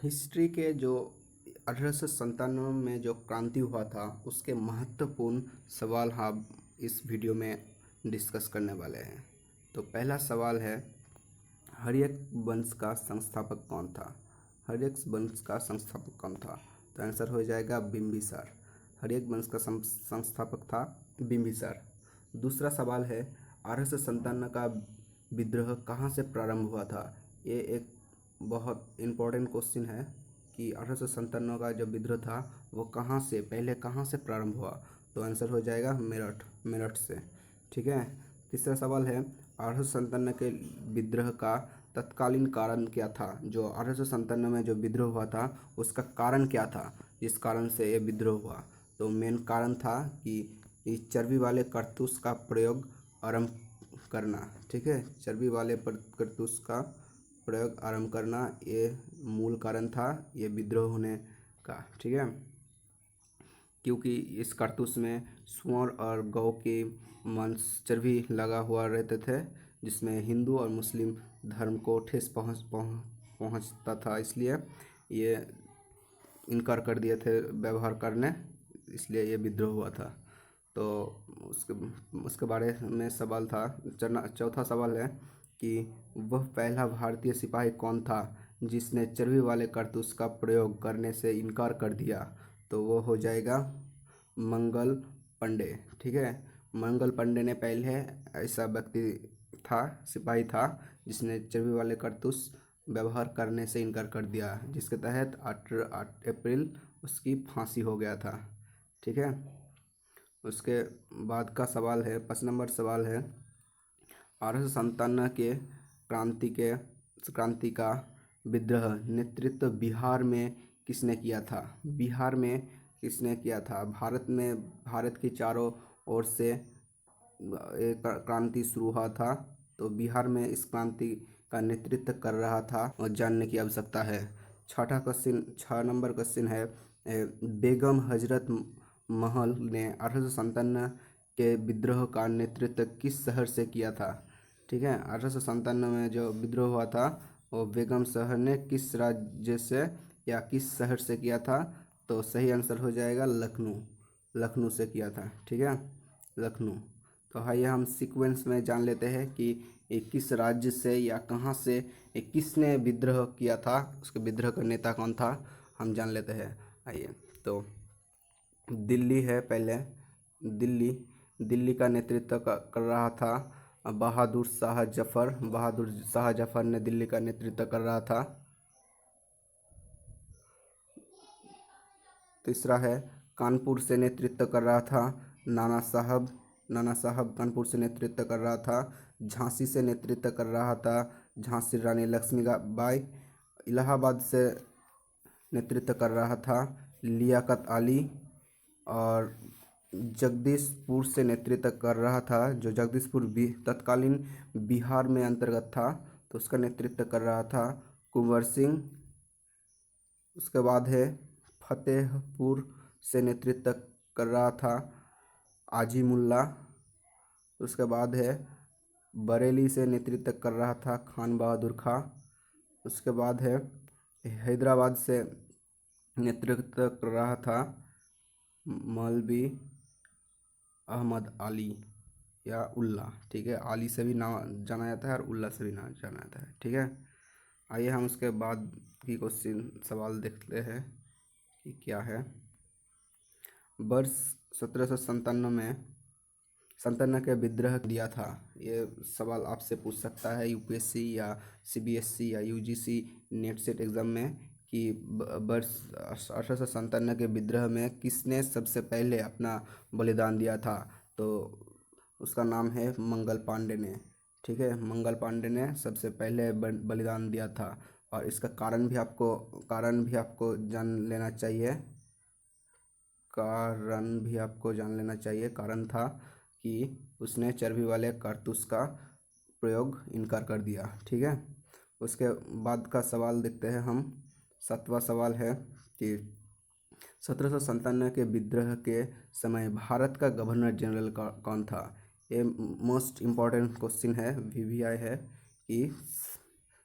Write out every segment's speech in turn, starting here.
History के जो 1897 में जो क्रांति हुआ था उसके महत्वपूर्ण सवाल हम इस वीडियो में डिस्कस करने वाले हैं। तो पहला सवाल है, हर्यक वंश का संस्थापक कौन था? हर्यक वंश का संस्थापक कौन था? तो आंसर हो जाएगा बिंबिसार। हर्यक वंश का संस्थापक था बिंबिसार। दूसरा सवाल है, 1857 का विद्रोह कहाँ से प्रारंभ हुआ था? ये एक बहुत इम्पोर्टेंट क्वेश्चन है कि 1857 का जो विद्रोह था वो कहाँ से प्रारंभ हुआ? तो आंसर हो जाएगा मेरठ से। ठीक है। तीसरा सवाल है, 1857 के विद्रोह का तत्कालीन कारण क्या था? जो 1857 में जो विद्रोह हुआ था उसका कारण क्या था जिस कारण से ये विद्रोह हुआ? तो मेन कारण था कि इस चर्बी वाले कारतूस का प्रयोग आरंभ करना। ठीक है, चर्बी वाले कारतूस का प्रयोग आरंभ करना ये मूल कारण था ये विद्रोह होने का। ठीक है, क्योंकि इस कारतूस में सुअर और गौ के मांस चर्बी लगा हुआ रहते थे जिसमें हिंदू और मुस्लिम धर्म को ठेस पहुंचता था, इसलिए ये इनकार कर दिए थे व्यवहार करने, इसलिए ये विद्रोह हुआ था। तो उसके उसके बारे में सवाल था। चौथा सवाल है कि वह पहला भारतीय सिपाही कौन था जिसने चर्बी वाले कारतूस का प्रयोग करने से इनकार कर दिया? तो वो हो जाएगा मंगल पांडे। ठीक है, मंगल पांडे ने पहले ऐसा व्यक्ति था, सिपाही था, जिसने चर्बी वाले कारतूस व्यवहार करने से इनकार कर दिया, जिसके तहत 8 अप्रैल उसकी फांसी हो गया था। ठीक है, उसके बाद का सवाल है, 5 नंबर सवाल है, 1857 के क्रांति का विद्रोह नेतृत्व बिहार में किसने किया था? बिहार में किसने किया था? भारत के चारों ओर से एक क्रांति शुरू हुआ था, तो बिहार में इस क्रांति का नेतृत्व कर रहा था और जानने की आवश्यकता है। 6 नंबर क्वेश्चन है, बेगम हजरत महल ने 1857 के विद्रोह का नेतृत्व किस शहर से किया था? ठीक है, 1857 में जो विद्रोह हुआ था वो बेगम शहर ने किस राज्य से या किस शहर से किया था? तो सही आंसर हो जाएगा लखनऊ से किया था। ठीक है, लखनऊ। तो आइए हम सीक्वेंस में जान लेते हैं कि ये किस राज्य से या कहाँ से ये किसने विद्रोह किया था, उसके विद्रोह का नेता कौन था, हम जान लेते हैं। आइए, तो दिल्ली है पहले। दिल्ली का नेतृत्व कर रहा था बहादुर शाह जफर ने दिल्ली का नेतृत्व कर रहा था। तीसरा है, कानपुर से नेतृत्व कर रहा था नाना साहब कानपुर से नेतृत्व कर रहा था। झांसी से नेतृत्व कर रहा था झांसी रानी लक्ष्मीबाई। इलाहाबाद से नेतृत्व कर रहा था लियाकत अली। और जगदीशपुर से नेतृत्व कर रहा था, जो जगदीशपुर भी तत्कालीन बिहार में अंतर्गत था, तो उसका नेतृत्व कर रहा था कुंवर सिंह। उसके बाद है फतेहपुर से नेतृत्व कर रहा था आजिमुल्ला। उसके बाद है बरेली से नेतृत्व कर रहा था खान बहादुर खां। उसके बाद है हैदराबाद से नेतृत्व कर रहा था मौलवी अहमद अली या उल्ला। ठीक है, अली से भी नाम जाना जाता है और उल्ला से भी नाम जाना जाता है। ठीक है, आइए हम उसके बाद की क्वेश्चन सवाल देखते हैं कि क्या है। वर्ष 1797 में संताना के विद्रोह दिया था, ये सवाल आपसे पूछ सकता है यूपीएससी या सीबीएसई या यूजीसी नेट सेट एग्ज़ाम में कि वर्ष 1857 के विद्रोह में किसने सबसे पहले अपना बलिदान दिया था? तो उसका नाम है मंगल पांडे ने। ठीक है, मंगल पांडे ने सबसे पहले बलिदान दिया था और इसका कारण भी आपको जान लेना चाहिए। कारण था कि उसने चर्बी वाले कारतूस का प्रयोग इनकार कर दिया। ठीक है, उसके बाद का सवाल देखते हैं हम। 7वां सवाल है कि 1797 के विद्रोह के समय भारत का गवर्नर जनरल कौन था? ये मोस्ट इम्पॉर्टेंट क्वेश्चन है, वीवीआई है कि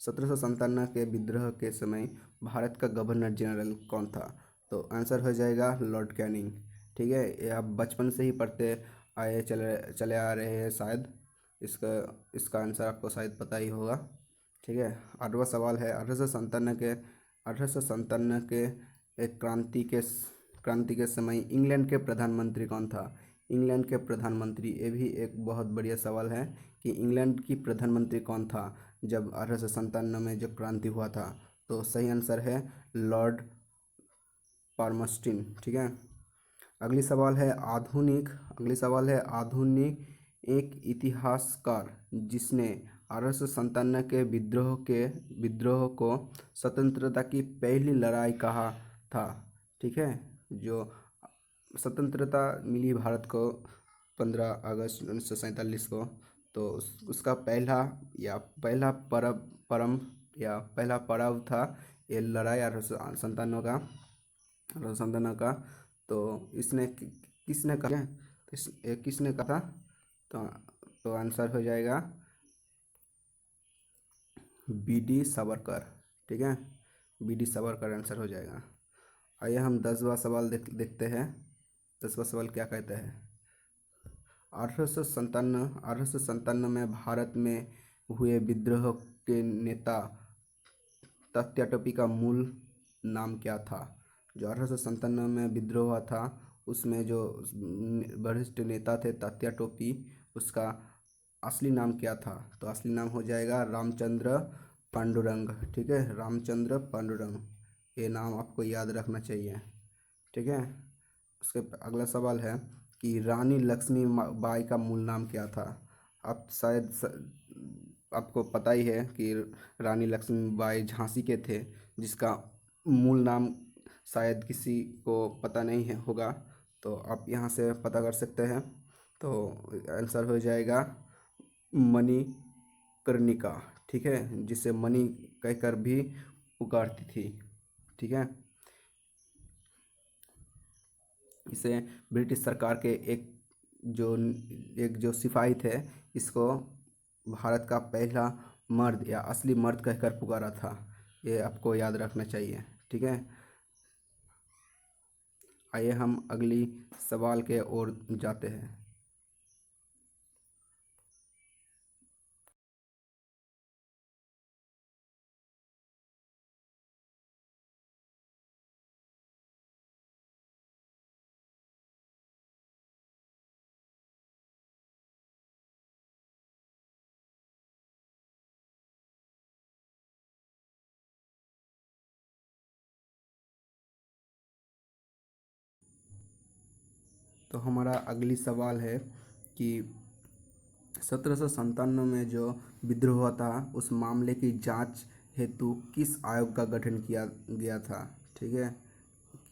1757 के विद्रोह के समय भारत का गवर्नर जनरल कौन था? तो आंसर हो जाएगा लॉर्ड कैनिंग। ठीक है, ये आप बचपन से ही पढ़ते आए चले चले आ रहे हैं शायद, इसका इसका आंसर आपको शायद पता ही होगा। ठीक है, 8वां सवाल है, 1857 के एक क्रांति के समय इंग्लैंड के प्रधानमंत्री कौन था? इंग्लैंड के प्रधानमंत्री, ये भी एक बहुत बढ़िया सवाल है कि इंग्लैंड की प्रधानमंत्री कौन था जब 1857 में जो क्रांति हुआ था? तो सही आंसर है लॉर्ड पाल्मर्स्टन। ठीक है, अगली सवाल है आधुनिक एक इतिहासकार जिसने 1857 के विद्रोह को स्वतंत्रता की पहली लड़ाई कहा था। ठीक है, जो स्वतंत्रता मिली भारत को 15 अगस्त 1947 को, तो उसका पहला पर्व था ये लड़ाई 1857 का। तो किसने कहा? किसने कहा था? तो आंसर हो जाएगा बी.डी. सावरकर। ठीक है, बी.डी. सावरकर आंसर हो जाएगा। आइए हम 10वां सवाल देखते हैं। 10वां सवाल क्या कहता है? 1857 में भारत में हुए विद्रोह के नेता तात्या टोपी का मूल नाम क्या था? जो 1857 में विद्रोह हुआ था उसमें जो वरिष्ठ नेता थे तात्या टोपी, उसका असली नाम क्या था? तो असली नाम हो जाएगा रामचंद्र पांडुरंग। ठीक है, रामचंद्र पांडुरंग, ये नाम आपको याद रखना चाहिए। ठीक है, उसके अगला सवाल है कि रानी लक्ष्मीबाई का मूल नाम क्या था? आप शायद आपको पता ही है कि रानी लक्ष्मीबाई झांसी के थे, जिसका मूल नाम शायद किसी को पता नहीं है होगा, तो आप यहाँ से पता कर सकते हैं। तो आंसर हो जाएगा मणिकर्णिका। ठीक है, जिसे मणि कहकर भी पुकारती थी। ठीक है, इसे ब्रिटिश सरकार के एक जो सिपाही थे, इसको भारत का पहला मर्द या असली मर्द कहकर पुकारा था। ये आपको याद रखना चाहिए। ठीक है, आइए हम अगली सवाल के ओर जाते हैं। तो हमारा अगली सवाल है कि 1757 में जो विद्रोह हुआ था उस मामले की जांच हेतु किस आयोग का गठन किया गया था? ठीक है,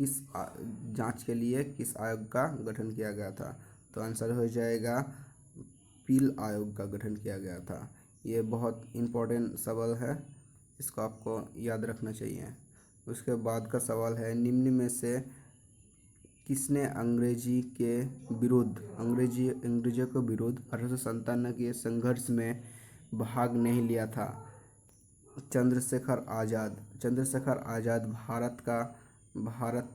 जांच के लिए किस आयोग का गठन किया गया था? तो आंसर हो जाएगा पील आयोग का गठन किया गया था। ये बहुत इम्पोर्टेंट सवाल है, इसको आपको याद रखना चाहिए। उसके बाद का सवाल है, निम्न में से किसने अंग्रेजियों के विरुद्ध 1857 के संघर्ष में भाग नहीं लिया था? चंद्रशेखर आज़ाद भारत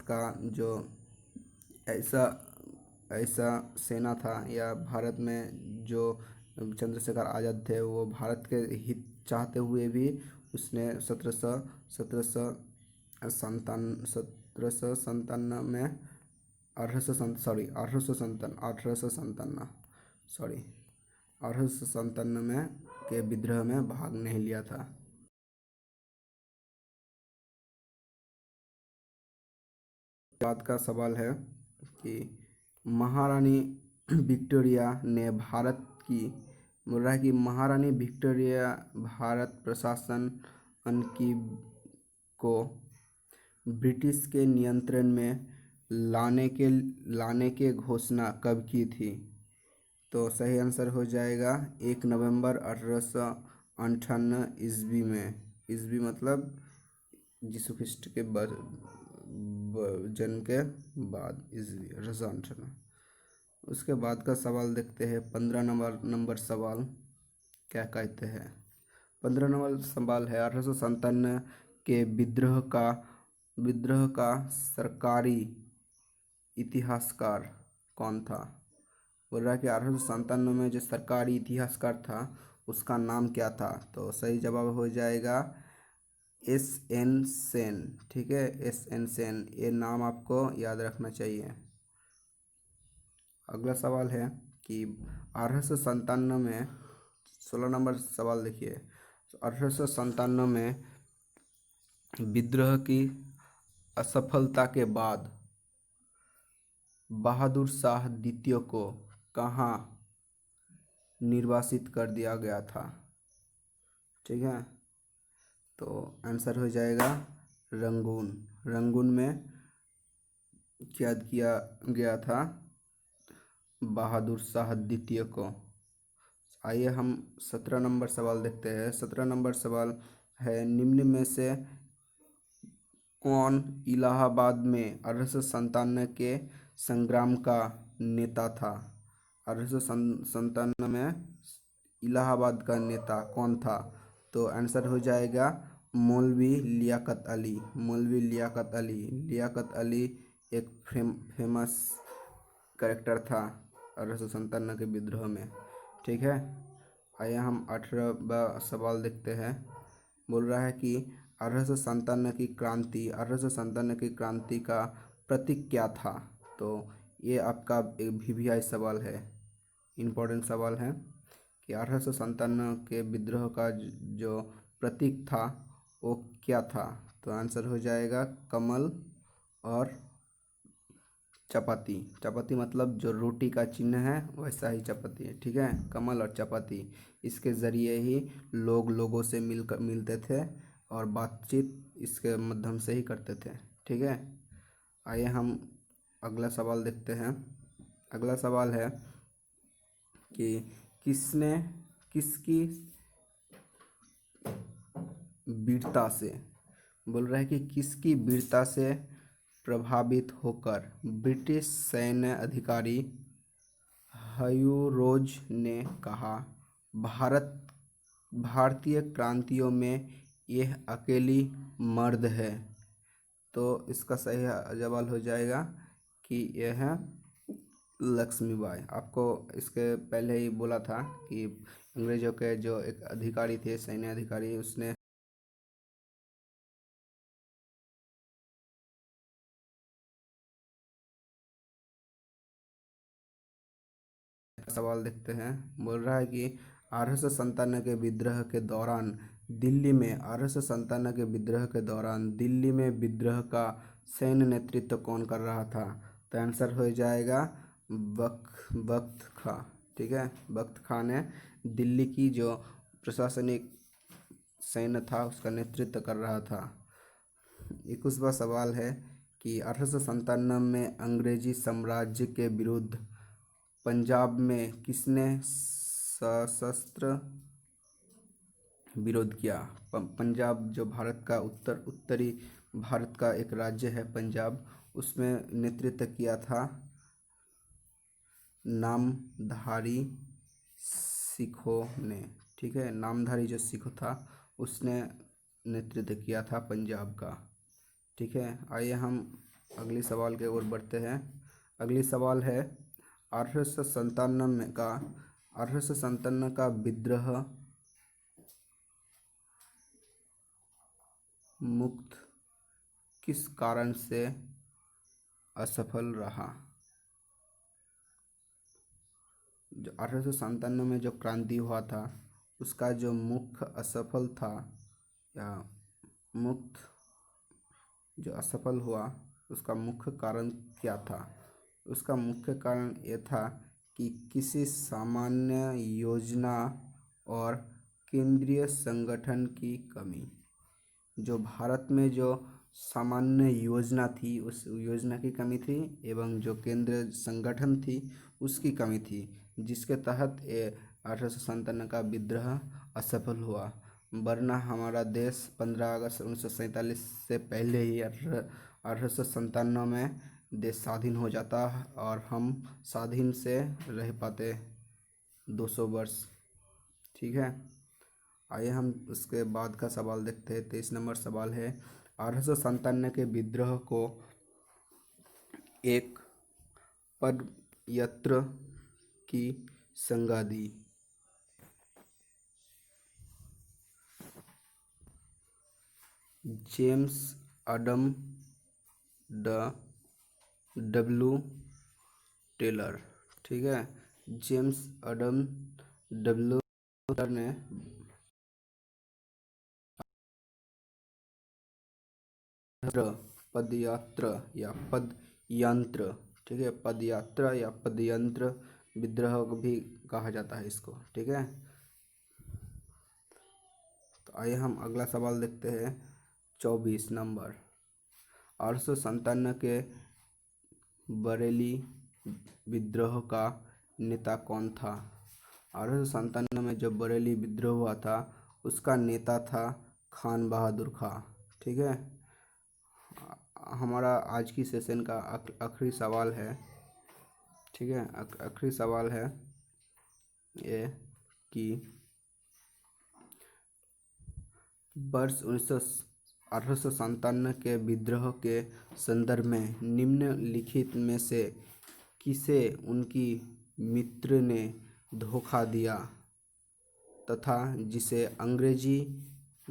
का जो ऐसा ऐसा सेना था, या भारत में जो चंद्रशेखर आज़ाद थे, वो भारत के हित चाहते हुए भी उसने 1757 में 1857 में के विद्रोह में भाग नहीं लिया था। बाद का सवाल है कि महारानी विक्टोरिया ने महारानी विक्टोरिया भारत प्रशासन की को ब्रिटिश के नियंत्रण में लाने के घोषणा कब की थी? तो सही आंसर हो जाएगा 1 नवंबर 1858 ईस्वी में। ईस्वी मतलब यीशु ख्रिस्ट के जन्म के बाद ईस्वी 1858। उसके बाद का सवाल देखते हैं, 15 नंबर सवाल क्या कहते हैं? 15 नंबर सवाल है 1857 के विद्रोह का सरकारी इतिहासकार कौन था। बोल रहा है कि 1857 में जो सरकारी इतिहासकार था उसका नाम क्या था। तो सही जवाब हो जाएगा एस.एन. सेन। ठीक है, एस.एन. सेन, ये नाम आपको याद रखना चाहिए। अगला सवाल है कि 1857 में 16 नंबर सवाल देखिए। 1857 में विद्रोह की असफलता के बाद बहादुर शाह द्वितीय को कहाँ निर्वासित कर दिया गया था। ठीक है, तो आंसर हो जाएगा रंगून। रंगून में क्या किया गया था बहादुर शाह द्वितीय को। आइए हम 17 नंबर सवाल देखते हैं। 17 नंबर सवाल है निम्न में से कौन इलाहाबाद में 1857 के संग्राम का नेता था। 1857 में इलाहाबाद का नेता कौन था। तो आंसर हो जाएगा मौलवी लियाकत अली। मौलवी लियाकत अली। लियाकत अली एक फेमस कैरेक्टर था 1857 के विद्रोह में। ठीक है, आइए हम 18वां सवाल देखते हैं। बोल रहा है कि 1857 की क्रांति का प्रतीक क्या था। तो ये आपका एक वीवीआई सवाल है, इम्पोर्टेंट सवाल है कि 1857 के विद्रोह का जो प्रतीक था वो क्या था। तो आंसर हो जाएगा कमल और चपाती। चपाती मतलब जो रोटी का चिन्ह है वैसा ही चपाती है। ठीक है, कमल और चपाती, इसके ज़रिए ही लोग लोगों से मिलते थे और बातचीत इसके माध्यम से ही करते थे। ठीक है, आइए हम अगला सवाल देखते हैं। अगला सवाल है कि किसकी वीरता से, बोल रहा है कि किसकी वीरता से प्रभावित होकर ब्रिटिश सैन्य अधिकारी ह्यू रोज ने कहा भारतीय क्रांतियों में यह अकेली मर्द है। तो इसका सही जवाब हो जाएगा कि यह है लक्ष्मीबाई। आपको इसके पहले ही बोला था कि अंग्रेजों के जो एक अधिकारी थे, सैन्य अधिकारी, उसने सवाल देखते हैं। बोल रहा है कि 1857 के विद्रोह के दौरान दिल्ली में 1857 के विद्रोह के दौरान दिल्ली में विद्रोह का सैन्य नेतृत्व कौन कर रहा था। तो आंसर हो जाएगा बख्त खां। ठीक है, बख्त खां ने दिल्ली की जो प्रशासनिक सैन्य था उसका नेतृत्व कर रहा था। 21वां सवाल है कि 1857 में अंग्रेजी साम्राज्य के विरुद्ध पंजाब में किसने सशस्त्र विरोध किया। पंजाब जो भारत का उत्तरी भारत का एक राज्य है पंजाब, उसमें नेतृत्व किया था नामधारी सिखों ने। ठीक है, नामधारी जो सिख था उसने नेतृत्व किया था पंजाब का। ठीक है, आइए हम अगली सवाल के ओर बढ़ते हैं। अगली सवाल है 1857 का विद्रोह मुक्त किस कारण से असफल रहा। जो 1857 में जो क्रांति हुआ था उसका जो मुख्य असफल था या मुक्त जो असफल हुआ उसका मुख्य कारण क्या था। उसका मुख्य कारण ये था कि किसी सामान्य योजना और केंद्रीय संगठन की कमी। जो भारत में जो सामान्य योजना थी उस योजना की कमी थी एवं जो केंद्रीय संगठन थी उसकी कमी थी, जिसके तहत ये 1857 का विद्रोह असफल हुआ। वरना हमारा देश 15 अगस्त 1947 से पहले ही 1857 में देश स्वाधीन हो जाता और हम स्वाधीन से रह पाते 200 वर्ष। ठीक है, आइए हम उसके बाद का सवाल देखते हैं। 23 नंबर सवाल है, 1857 के विद्रोह को एक पदयात्रा की संज्ञा दी। जेम्स एडम डब्ल्यू टेलर, ठीक है। जेम्स एडम डब्ल्यू टेलर ने पदयात्रा या पदयंत्र, ठीक है, पदयात्रा या पदयंत्र विद्रोह भी कहा जाता है इसको, ठीक है। तो आइए हम अगला सवाल देखते हैं। 24 नंबर, 1857 के बरेली विद्रोह का नेता कौन था? 1857 में जो बरेली विद्रोह हुआ था उसका नेता था खान बहादुर खां, ठीक है। हमारा आज की सेशन का आखिरी सवाल है, ठीक है। आखिरी सवाल है ये कि वर्ष 1857 के विद्रोह के संदर्भ में निम्नलिखित में से किसे उनकी मित्र ने धोखा दिया तथा जिसे अंग्रेजी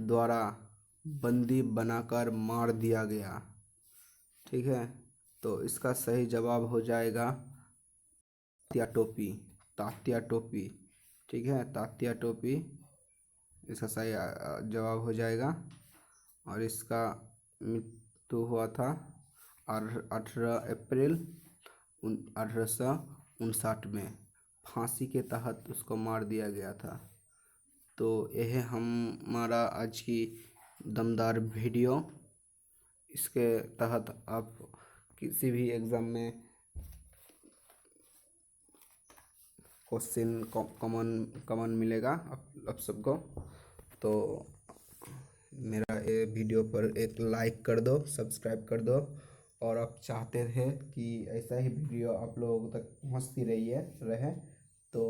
द्वारा बंदी बनाकर मार दिया गया, ठीक है। तो इसका सही जवाब हो जाएगा तात्या टोपी, तात्या टोपी, ठीक है, तात्या टोपी इसका सही जवाब हो जाएगा। और इसका मृत्यु हुआ था 18 अप्रैल 1859 में, फांसी के तहत उसको मार दिया गया था। तो यह हमारा आज की दमदार वीडियो। इसके तहत आप किसी भी एग्ज़ाम में क्वेश्चन कॉमन मिलेगा आप सबको। तो मेरा ये वीडियो पर एक लाइक कर दो, सब्सक्राइब कर दो, और आप चाहते थे कि ऐसा ही वीडियो आप लोगों तक पहुंचती रहे तो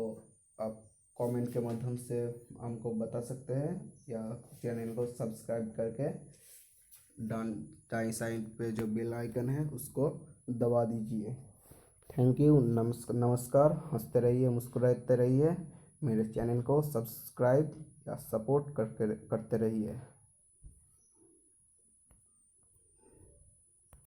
आप कमेंट के माध्यम से हमको बता सकते हैं या चैनल को सब्सक्राइब करके दाईं साइड पे जो बेल आइकन है उसको दबा दीजिए। थैंक यू, नमस्कार। हंसते रहिए, मुस्कुराते रहिए, मेरे चैनल को सब्सक्राइब या सपोर्ट करते रहिए।